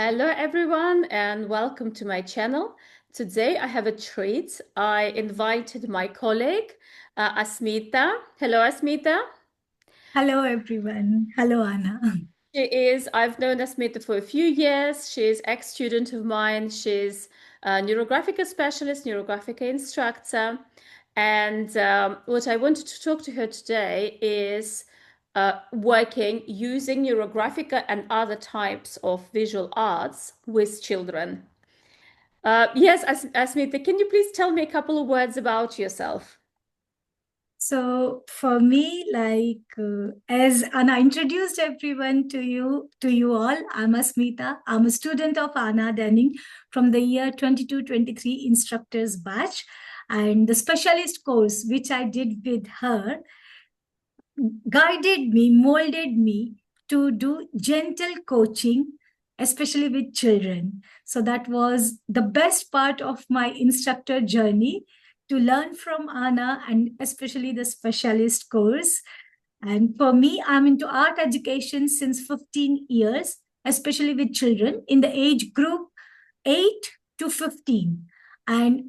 Hello, everyone, and welcome to my channel. Today, I have a treat. I invited my colleague, Asmita. Hello, Asmita. Hello, everyone. Hello, Anna. I've known Asmita for a few years. She's ex-student of mine. She's a NeuroGraphica specialist, NeuroGraphica instructor. And what I wanted to talk to her today is working using NeuroGraphica and other types of visual arts with children. Yes, Asmita, can you please tell me a couple of words about yourself? So, for me, as Anna introduced everyone to you all, I'm Asmita. I'm a student of Anna Denning from the year 22-23 instructors batch. And the specialist course, which I did with her, guided me, molded me to do gentle coaching, especially with children. So that was the best part of my instructor journey to learn from Anna and especially the specialist course. And for me, I'm into art education since 15 years, especially with children in the age group 8 to 15. And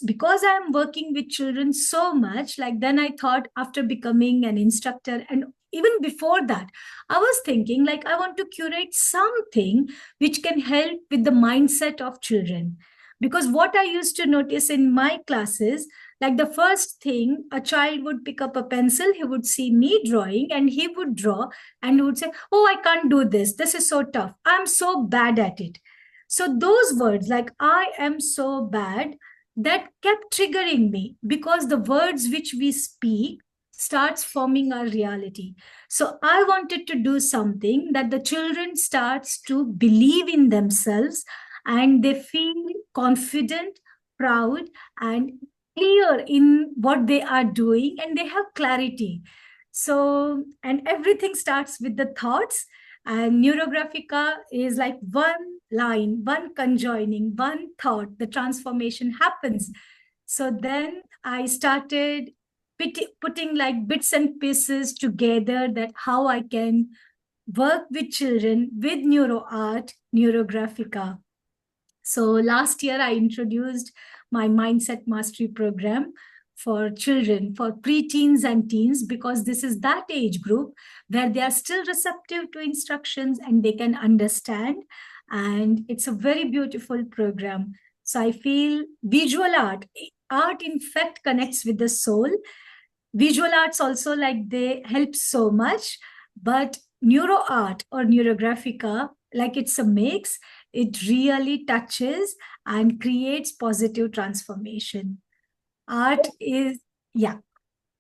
because I'm working with children so much, like then I thought after becoming an instructor, and even before that, I was thinking like I want to curate something which can help with the mindset of children. Because what I used to notice in my classes, like the first thing, a child would pick up a pencil, he would see me drawing, and he would draw and he would say, "Oh, I can't do this. This is so tough. I'm so bad at it." So those words, like "I am so bad," that kept triggering me because the words which we speak starts forming our reality. So I wanted to do something that the children starts to believe in themselves and they feel confident, proud, and clear in what they are doing, and they have clarity. So, and everything starts with the thoughts, and NeuroGraphica is like one line, one conjoining, one thought, the transformation happens. So then I started putting like bits and pieces together, that how I can work with children with neuro art, NeuroGraphica. So last year, I introduced my Mindset Mastery program for children, for preteens and teens, because this is that age group where they are still receptive to instructions and they can understand. And it's a very beautiful program. So I feel visual art in fact connects with the soul. Visual arts also, like, they help so much, but neuro art or NeuroGraphica, like, it's a mix. It really touches and creates positive transformation. Art is, yeah.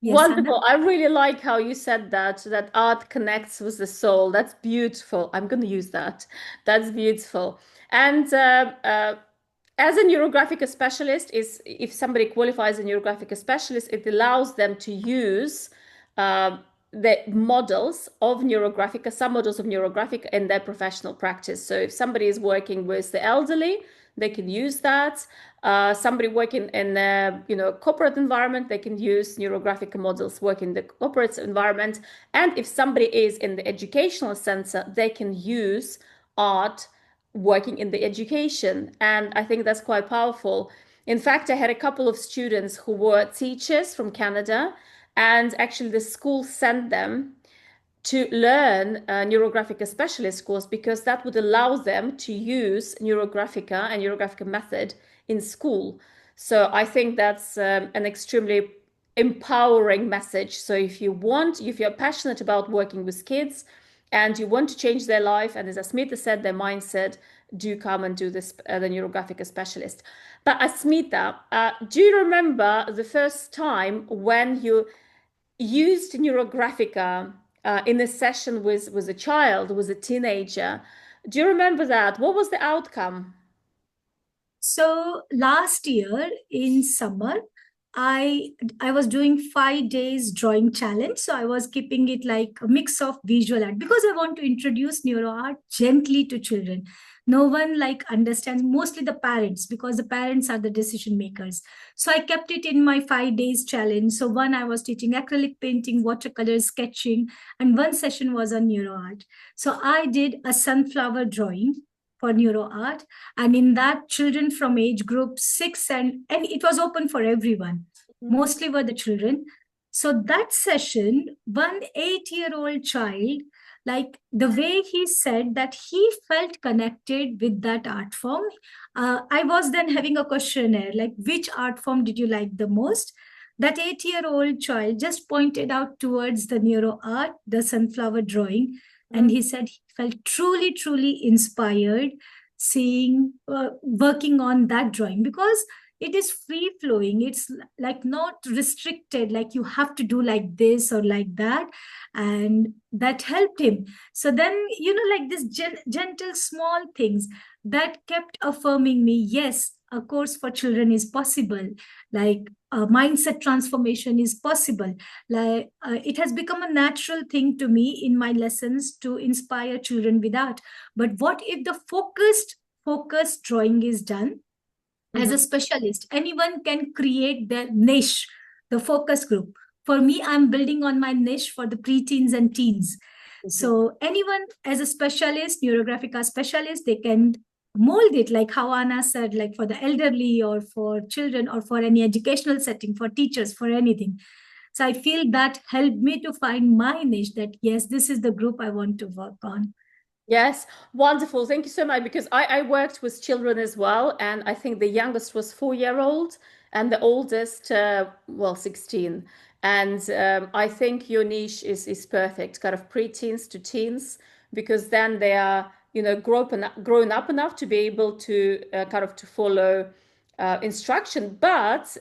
Yes, Hannah. Wonderful. I really like how you said that art connects with the soul. That's beautiful. I'm going to use that. That's beautiful. And as a neurographic specialist, is if somebody qualifies as a neurographic specialist, it allows them to use uh, the models of neurographic, some models of neurographic in their professional practice. So if somebody is working with the elderly, they can use that. Somebody working in a corporate environment, they can use neurographic models working in the corporate environment. And if somebody is in the educational center, they can use art working in the education. And I think that's quite powerful. In fact, I had a couple of students who were teachers from Canada, and actually the school sent them to learn a NeuroGraphica specialist course because that would allow them to use NeuroGraphica and NeuroGraphica method in school. So I think that's an extremely empowering message. So if you're passionate about working with kids and you want to change their life, and as Asmita said, their mindset, do come and do this, the NeuroGraphica specialist. But Asmita, do you remember the first time when you used NeuroGraphica in a session with a child, with a teenager? Do you remember that? What was the outcome? So last year in summer, I was doing 5 days drawing challenge. So I was keeping it like a mix of visual art because I want to introduce neuro art gently to children. No one like understands, mostly the parents, because the parents are the decision makers. So I kept it in my 5 days challenge. So one, I was teaching acrylic painting, watercolor sketching, and one session was on neuro art. So I did a sunflower drawing, for neuro art. And in that, children from age group 6 and it was open for everyone, Mhm. mostly were the children. So that session, one 8-year-old child, like the way he said that he felt connected with that art form. I was then having a questionnaire like, which art form did you like the most? That 8-year-old child just pointed out towards the neuro art, the sunflower drawing, and Mhm. he said he felt truly, truly inspired seeing, working on that drawing, because it is free flowing. It's like not restricted, like you have to do like this or like that. And that helped him. So then, like this gentle small things that kept affirming me, yes, a course for children is possible. Like a mindset transformation is possible. Like it has become a natural thing to me in my lessons to inspire children with art. But what if the focused drawing is done? As Mhm. a specialist, anyone can create their niche, the focus group. For me, I'm building on my niche for the preteens and teens. Mhm. So anyone as a specialist, NeuroGraphica specialist, they can mold it like how Anna said, like for the elderly or for children or for any educational setting, for teachers, for anything. So I feel that helped me to find my niche, that yes, this is the group I want to work on. Yes, wonderful. Thank you so much because I worked with children as well, and I think the youngest was 4 year old and the oldest, well, 16. And I think your niche is perfect, kind of preteens to teens, because then they are, grown up enough to be able to kind of to follow instruction. But,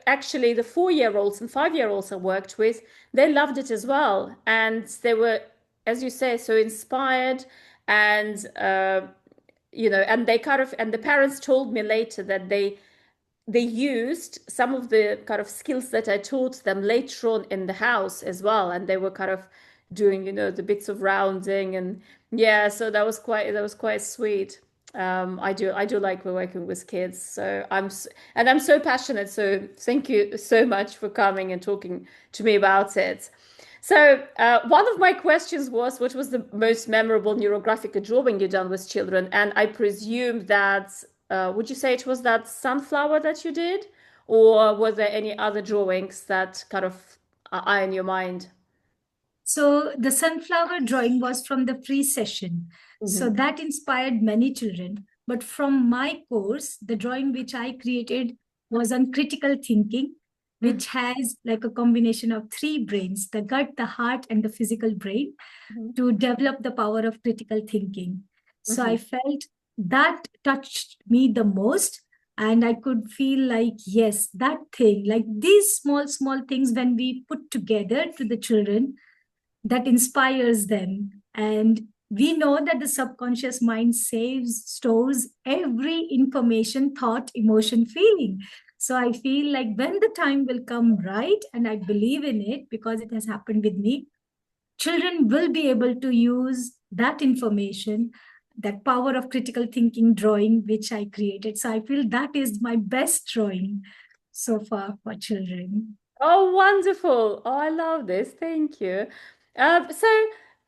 actually the 4 year olds and 5 year olds I worked with, they loved it as well. And they were, as you say, so inspired and and they kind of, and the parents told me later that they used some of the kind of skills that I taught them later on in the house as well, and they were kind of doing, the bits of rounding, and yeah, so that was quite sweet. I do like working with kids, so and I'm so passionate. So thank you so much for coming and talking to me about it. So one of my questions was, what was the most memorable neurographic drawing you done with children? And I presume that, would you say it was that sunflower that you did? Or were there any other drawings that kind of are in your mind? So the sunflower drawing was from the free session. So Hmm. that inspired many children. But from my course, the drawing which I created was on critical thinking, which has like a combination of three brains: the gut, the heart, and the physical brain, Hmm. to develop the power of critical thinking. So Hmm. I felt that touched me the most. And I could feel like, yes, that thing, like these small, small things, when we put together to the children, that inspires them. And we know that the subconscious mind stores every information, thought, emotion, feeling. So I feel like when the time will come right, and I believe in it because it has happened with me, children will be able to use that information, that power of critical thinking drawing, which I created. So I feel that is my best drawing so far for children. Oh, wonderful. Oh, I love this. Thank you. So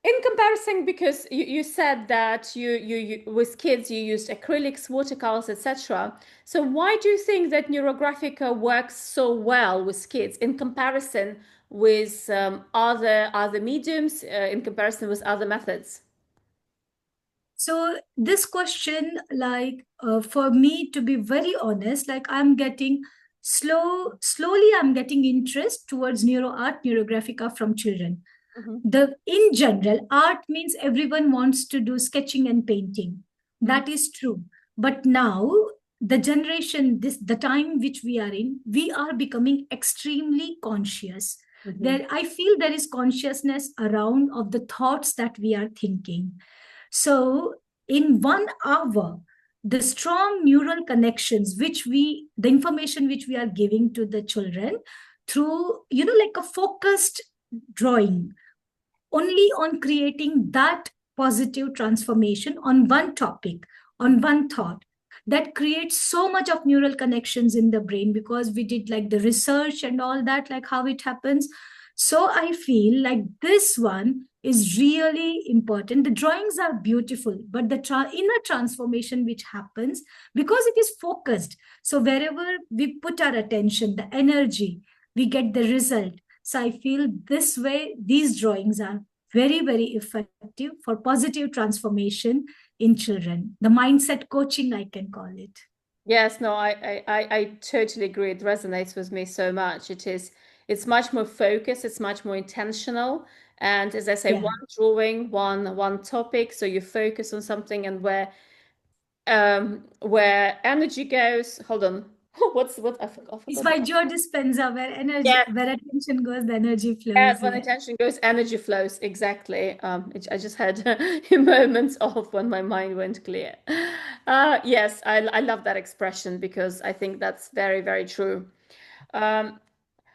in comparison, because you said that you with kids you used acrylics, watercolors, etc. So why do you think that NeuroGraphica works so well with kids in comparison with other mediums, in comparison with other methods? So this question, like for me to be very honest, like I'm getting slowly I'm getting interest towards neuro art, neurographica from children. Hmm. The in general, art means everyone wants to do sketching and painting. Hmm. That is true. But now the generation, the time which we are in, we are becoming extremely conscious. Hmm. There, I feel there is consciousness around of the thoughts that we are thinking. So, in 1 hour, the strong neural connections, the information which we are giving to the children through, like a focused drawing, only on creating that positive transformation on one topic, on one thought, that creates so much of neural connections in the brain, because we did like the research and all that, like how it happens. So I feel like this one is really important. The drawings are beautiful, but the inner transformation which happens because it is focused. So wherever we put our attention, the energy, we get the result. So I feel this way, these drawings are very, very effective for positive transformation in children. The mindset coaching, I can call it. Yes, no, I totally agree. It resonates with me so much. It's much more focused, it's much more intentional. And as I say, Yeah. one drawing, one topic. So you focus on something and where energy goes. Hold on. I It's forgot by that. Joe Dispenza, where energy, Yes, where attention goes, the energy and flows. when Yeah. attention goes, energy flows. Exactly. I just had moments of when my mind went clear. Yes, I love that expression because I think that's very, very true. Um,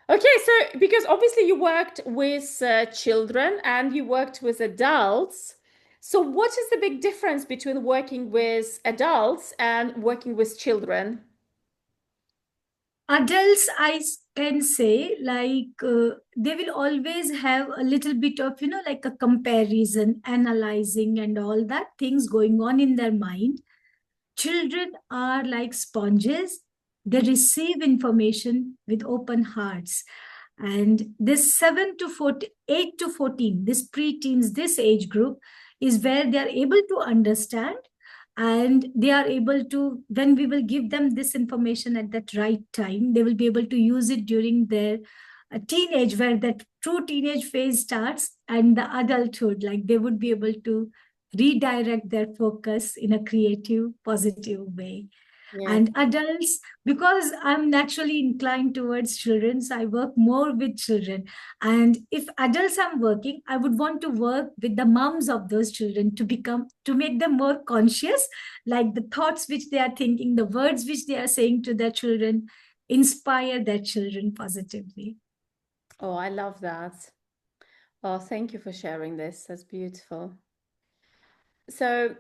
okay, so because obviously you worked with children and you worked with adults. So what is the big difference between working with adults and working with children? Adults, can say, like, they will always have a little bit of, like a comparison, analyzing, and all that things going on in their mind. Children are like sponges. They receive information with open hearts. And this 7 to 14, 8 to 14, this preteens, this age group is where they are able to understand, and they are able to, when we will give them this information at that right time, they will be able to use it during their teenage, where that true teenage phase starts, and the adulthood, like they would be able to redirect their focus in a creative, positive way. Yeah. And adults, because I'm naturally inclined towards children, so I work more with children. And if adults I'm working, I would want to work with the moms of those children to make them more conscious, like the thoughts which they are thinking, the words which they are saying to their children, inspire their children positively. Oh, I love that. Oh, thank you for sharing this. That's beautiful. So,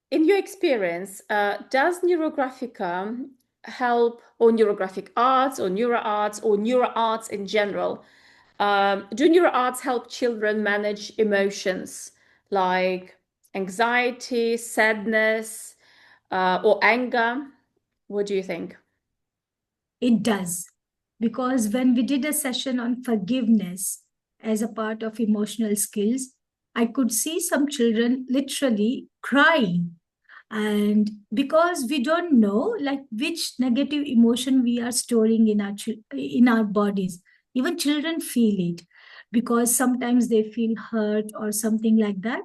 in your experience, does NeuroGraphica help, or neurographic arts, or neuro arts, or neuro arts in general? Do neuro arts help children manage emotions like anxiety, sadness, or anger? What do you think? It does. Because when we did a session on forgiveness as a part of emotional skills, I could see some children literally crying. And because we don't know like which negative emotion we are storing in in our bodies, even children feel it because sometimes they feel hurt or something like that.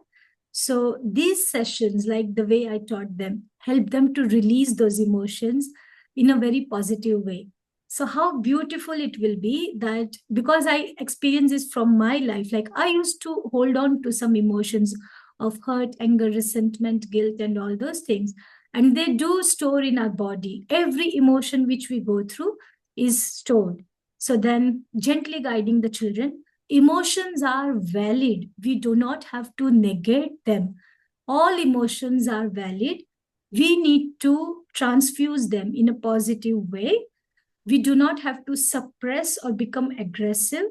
So these sessions, like the way I taught them, help them to release those emotions in a very positive way. So how beautiful it will be that, because I experience this from my life, like I used to hold on to some emotions of hurt, anger, resentment, guilt, and all those things. And they do store in our body. Every emotion which we go through is stored. So then, gently guiding the children, emotions are valid. We do not have to negate them. All emotions are valid. We need to transfuse them in a positive way. We do not have to suppress or become aggressive.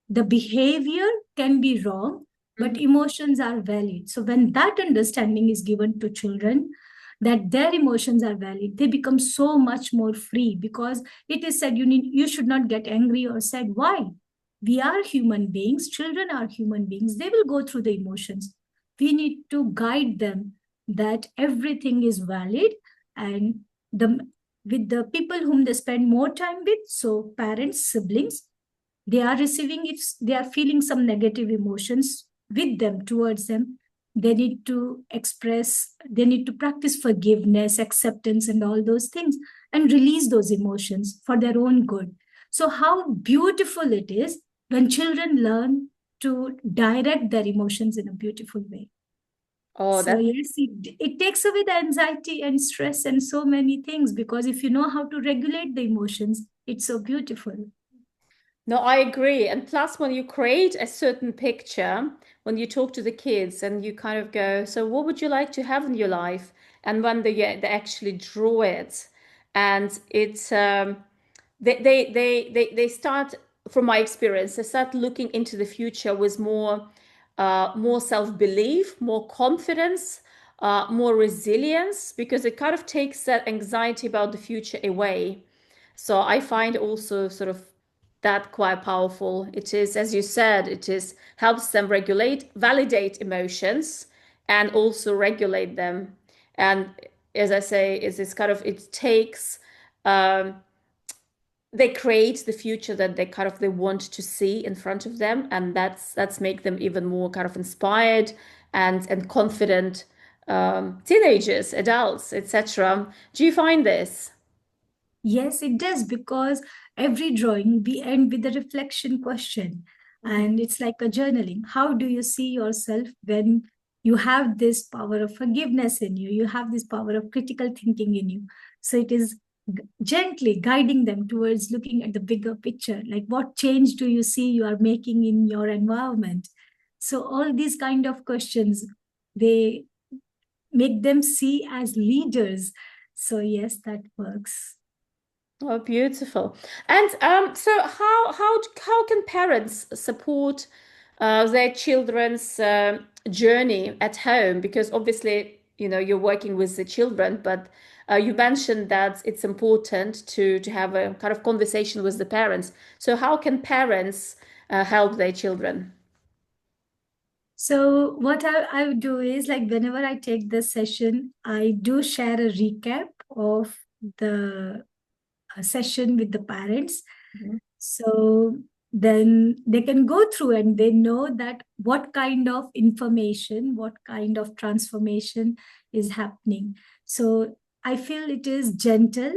The behavior can be wrong, but Mhm. emotions are valid. So when that understanding is given to children, that their emotions are valid, they become so much more free, because it is said you should not get angry or sad. Why? We are human beings, children are human beings, they will go through the emotions. We need to guide them that everything is valid. And the with the people whom they spend more time with, so parents, siblings, they are receiving, if they are feeling some negative emotions with them, towards them, they need to express, they need to practice forgiveness, acceptance, and all those things, and release those emotions for their own good. So how beautiful it is when children learn to direct their emotions in a beautiful way. Oh, So that's yes, it takes away the anxiety and stress and so many things, because if you know how to regulate the emotions, it's so beautiful. no, I agree. And plus, when you create a certain picture, when you talk to the kids and you kind of go, so what would you like to have in your life? And when they actually draw it, and it's they start. from my experience, they start looking into the future with more self-belief, more confidence, more resilience, because it kind of takes that anxiety about the future away. So I find also sort of that quite powerful. It is, as you said, it is helps them regulate, validate emotions, and also regulate them. And as I say, is it's kind of it takes um, they create the future that they want to see in front of them, and that's make them even more kind of inspired and confident teenagers, adults, etc. Do you find this? Yes, it does, because every drawing we end with a reflection question. Mhm. And it's like a journaling. How do you see yourself when you have this power of forgiveness in you? You have this power of critical thinking in you. So it is gently guiding them towards looking at the bigger picture. Like, what change do you see you are making in your environment? So all these kind of questions, they make them see as leaders. So yes, that works. Oh, beautiful. And so how can parents support their children's journey at home? Because obviously, you're working with the children, but you mentioned that it's important to have a kind of conversation with the parents. So how can parents help their children? So what I would do is, like, whenever I take this session, I do share a recap of the session with the parents. Mhm. So then they can go through and they know that what kind of information, what kind of transformation is happening. So I feel it is gentle,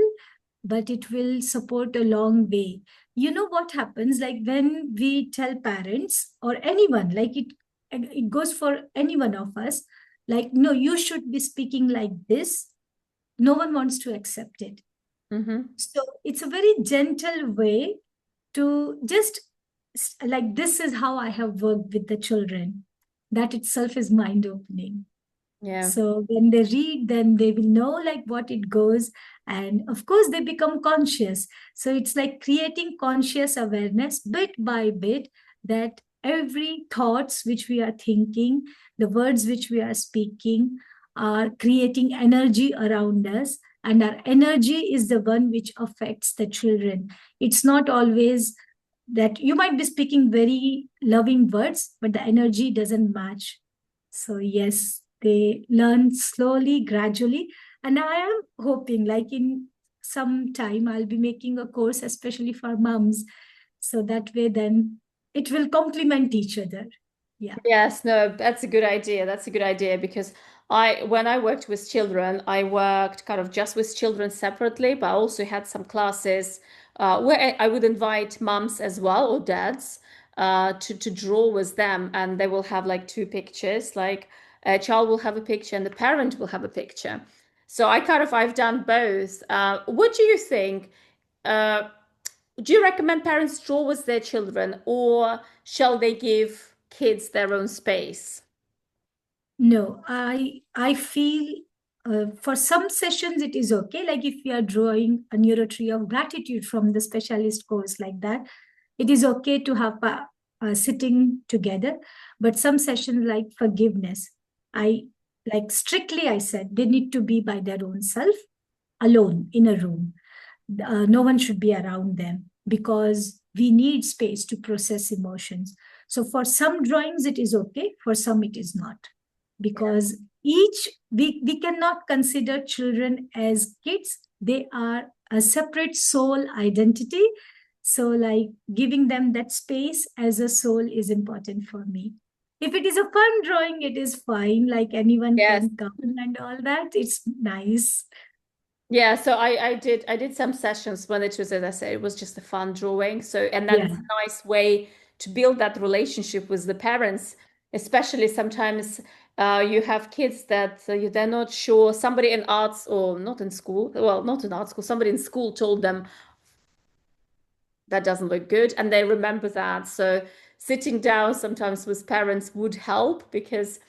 but it will support a long way. You know what happens, like when we tell parents or anyone, like it goes for any one of us, like, no, you should be speaking like this. No one wants to accept it. Mm-hmm. So it's a very gentle way to just like, this is how I have worked with the children. That itself is mind opening. Yeah. So when they read, then they will know like what it goes. And of course, they become conscious. So it's like creating conscious awareness bit by bit, that every thoughts which we are thinking, the words which we are speaking are creating energy around us. And our energy is the one which affects the children. It's not always that you might be speaking very loving words, but the energy doesn't match. So yes, they learn slowly, gradually. And I am hoping like in some time I'll be making a course especially for moms. So that way then it will complement each other. Yeah. Yes, no, that's a good idea. That's a good idea because when I worked with children, I worked kind of just with children separately, but I also had some classes where I would invite moms as well or dads to draw with them, and they will have like two pictures. Like a child will have a picture and the parent will have a picture. So I've done both. What do you think? Uh, do you recommend parents draw with their children, or shall they give kids their own space? No, I feel for some sessions it is okay. Like if we are drawing a neuro tree of gratitude from the specialist course like that, it is okay to have sitting together. But some sessions like forgiveness, I like strictly I said they need to be by their own self, alone in a room. No one should be around them, because we need space to process emotions. So for some drawings it is okay, for some it is not, because we cannot consider children as kids. They are a separate soul identity. So like giving them that space as a soul is important for me. If it is a fun drawing, it is fine, like anyone Yes. can come and all that, it's nice. Yeah, so I did some sessions when it was, as I said, it was just a fun drawing. So, and Yeah. that's a nice way to build that relationship with the parents, especially sometimes you have kids that they're not sure. Somebody in arts or not in school, well, not in art school, somebody in school told them that doesn't look good, and they remember that. So sitting down sometimes with parents would help because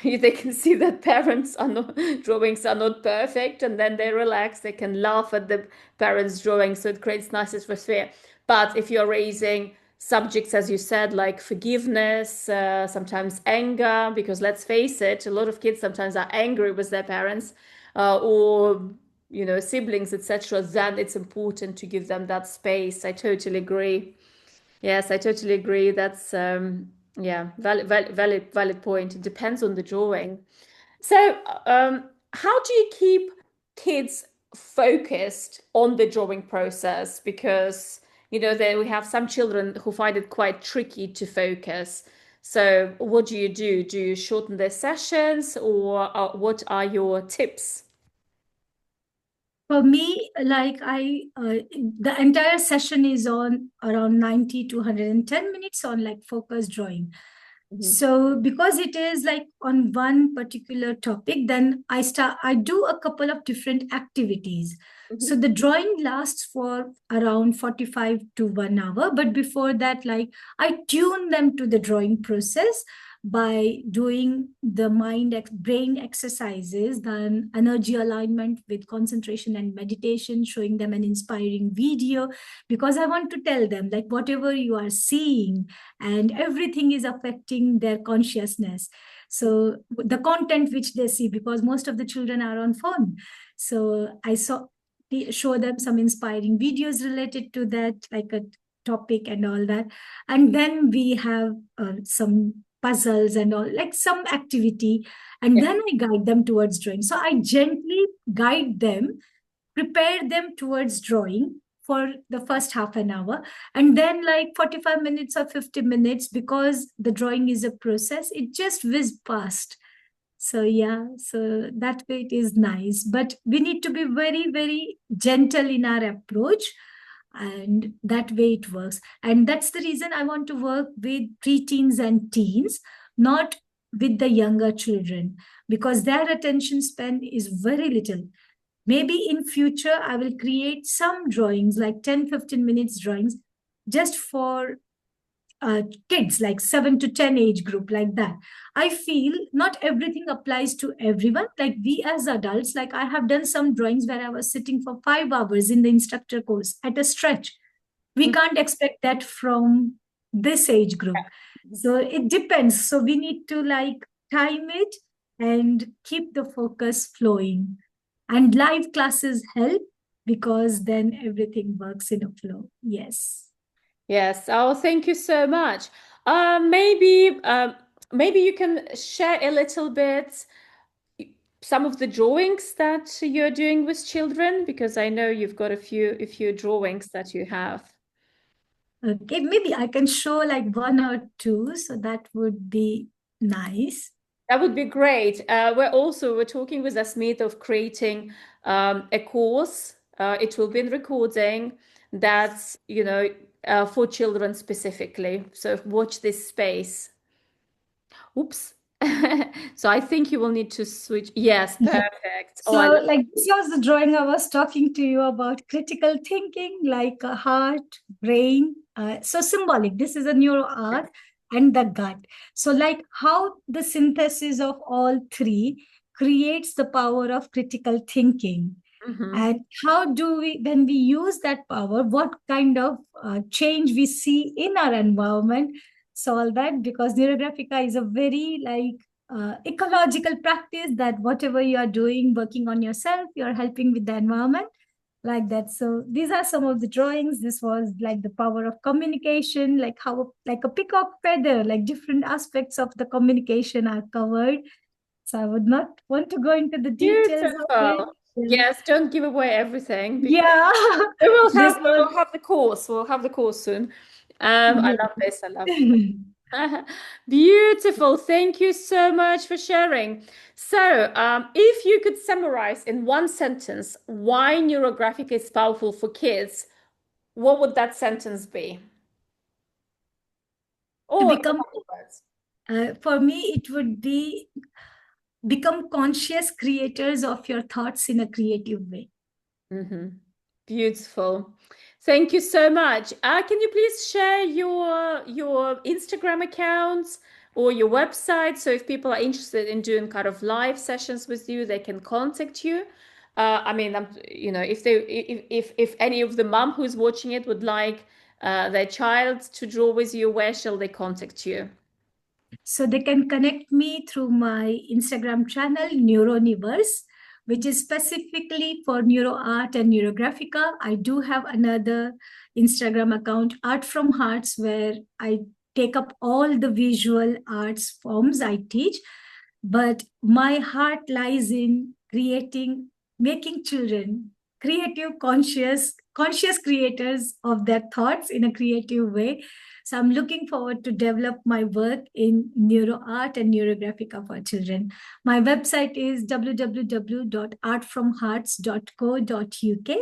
they can see that parents are not drawings are not perfect, and then they relax, they can laugh at the parents drawing, so it creates nice atmosphere. But if you're raising subjects, as you said, like forgiveness, sometimes anger, because let's face it, a lot of kids sometimes are angry with their parents, or siblings, etc. Then it's important to give them that space. I totally agree. Yes, I totally agree. That's yeah, valid point. It depends on the drawing. So, how do you keep kids focused on the drawing process? Because, there we have some children who find it quite tricky to focus. So, what do you do? Do you shorten their sessions, or what are your tips? For me, the entire session is on around 90 to 110 minutes on like focused drawing. Mhm, So because it is like on one particular topic, then I do a couple of different activities. So mhm, the drawing lasts for around 45 to 1 hour. But before that, like I tune them to the drawing process by doing the brain exercises, then energy alignment with concentration and meditation, showing them an inspiring video, because I want to tell them like whatever you are seeing and everything is affecting their consciousness. So the content which they see, because most of the children are on phone, so show them some inspiring videos related to that, like a topic and all that. And then we have some puzzles and all, like some activity, and yeah. then I guide them towards drawing. So I gently guide them, prepare them towards drawing for the first half an hour, and then like 45 minutes or 50 minutes, because the drawing is a process, it just whizzed past. So yeah, so that way it is nice, but we need to be very, very gentle in our approach, and that way it works. And that's the reason I want to work with preteens and teens, not with the younger children, because their attention span is very little. Maybe in future I will create some drawings like 10-15 minutes drawings just for kids like 7 to 10 age group, like that. I feel not everything applies to everyone. Like we as adults, like I have done some drawings where I was sitting for 5 hours in the instructor course at a stretch. We Mhm. can't expect that from this age group. So it depends. So we need to like time it and keep the focus flowing. And live classes help, because then everything works in a flow. Yes. Yes. Oh, thank you so much. Maybe you can share a little bit some of the drawings that you're doing with children, because I know you've got a few drawings that you have. Okay, maybe I can show like one or two, so that would be nice. That would be great. We're talking with Asmit of creating a course. It will be in recording that's for children specifically. So watch this space. Oops. So I think you will need to switch. Yes, perfect. Oh, I So, love. like, this was the drawing I was talking to you about critical thinking, like a heart, brain. So, symbolic. This is a neuro art and the gut. So, like, how the synthesis of all three creates the power of critical thinking. Mhm. And how do we, when we use that power, what kind of change we see in our environment? So, all that, because NeuroGraphica is a very like ecological practice, that whatever you are doing, working on yourself, you're helping with the environment, like that. So these are some of the drawings. This was like the power of communication, like how like a peacock feather, like different aspects of the communication are covered. So I would not want to go into the details of it. Beautiful. Yes, don't give away everything because Yeah, we will this have we was will have the course. We'll have the course soon. I yeah. love this. I love Beautiful. Thank you so much for sharing. So, if you could summarize in one sentence why neurographic is powerful for kids, what would that sentence be? To Or in a become couple of words. for me it would be become conscious creators of your thoughts in a creative way. Hmm. Beautiful. Thank you so much. Can you please share your Instagram accounts or your website, so if people are interested in doing kind of live sessions with you, they can contact you. I mean, if any of the mom who's watching it would like their child to draw with you, where shall they contact you? So they can connect me through my Instagram channel, Neuroniverse, which is specifically for neuro art and NeuroGraphica. I do have another Instagram account, Art from Hearts, where I take up all the visual arts forms I teach. But my heart lies in creating, making children creative, conscious creators of their thoughts in a creative way. So I'm looking forward to develop my work in neuro art and NeuroGraphica for children. My website is www.artfromhearts.co.uk,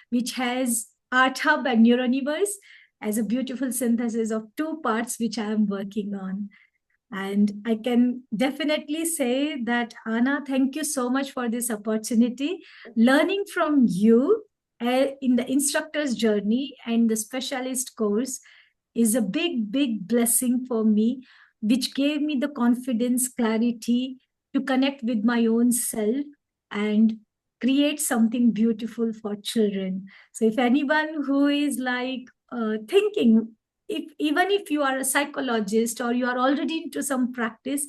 which has Art Hub and Neuroniverse as a beautiful synthesis of two parts which I am working on. And I can definitely say that, Anna, thank you so much for this opportunity. Learning from you in the instructor's journey and the specialist course is a big, big blessing for me, which gave me the confidence, clarity to connect with my own self and create something beautiful for children. So, if anyone who is like thinking, if even if you are a psychologist or you are already into some practice,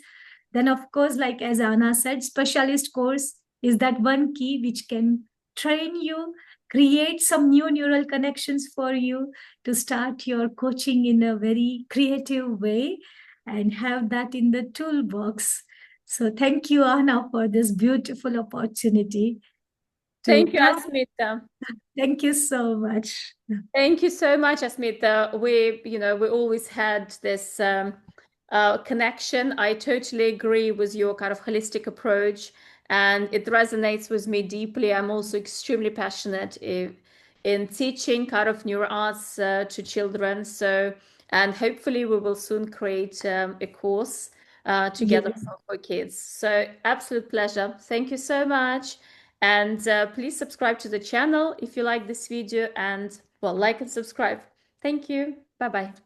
then of course, like as Anna said, specialist course is that one key which can train you, create some new neural connections for you to start your coaching in a very creative way and have that in the toolbox. So thank you, Anna, for this beautiful opportunity to Thank you, talk. Asmita. Thank you so much. Thank you so much, Asmita. We always had this connection. I totally agree with your kind of holistic approach, and it resonates with me deeply. I'm also extremely passionate in teaching kind of neuro arts to children. So, and hopefully we will soon create a course together Yes. for kids. So, absolute pleasure. Thank you so much. And please subscribe to the channel if you like this video, and well, like and subscribe. Thank you. Bye bye.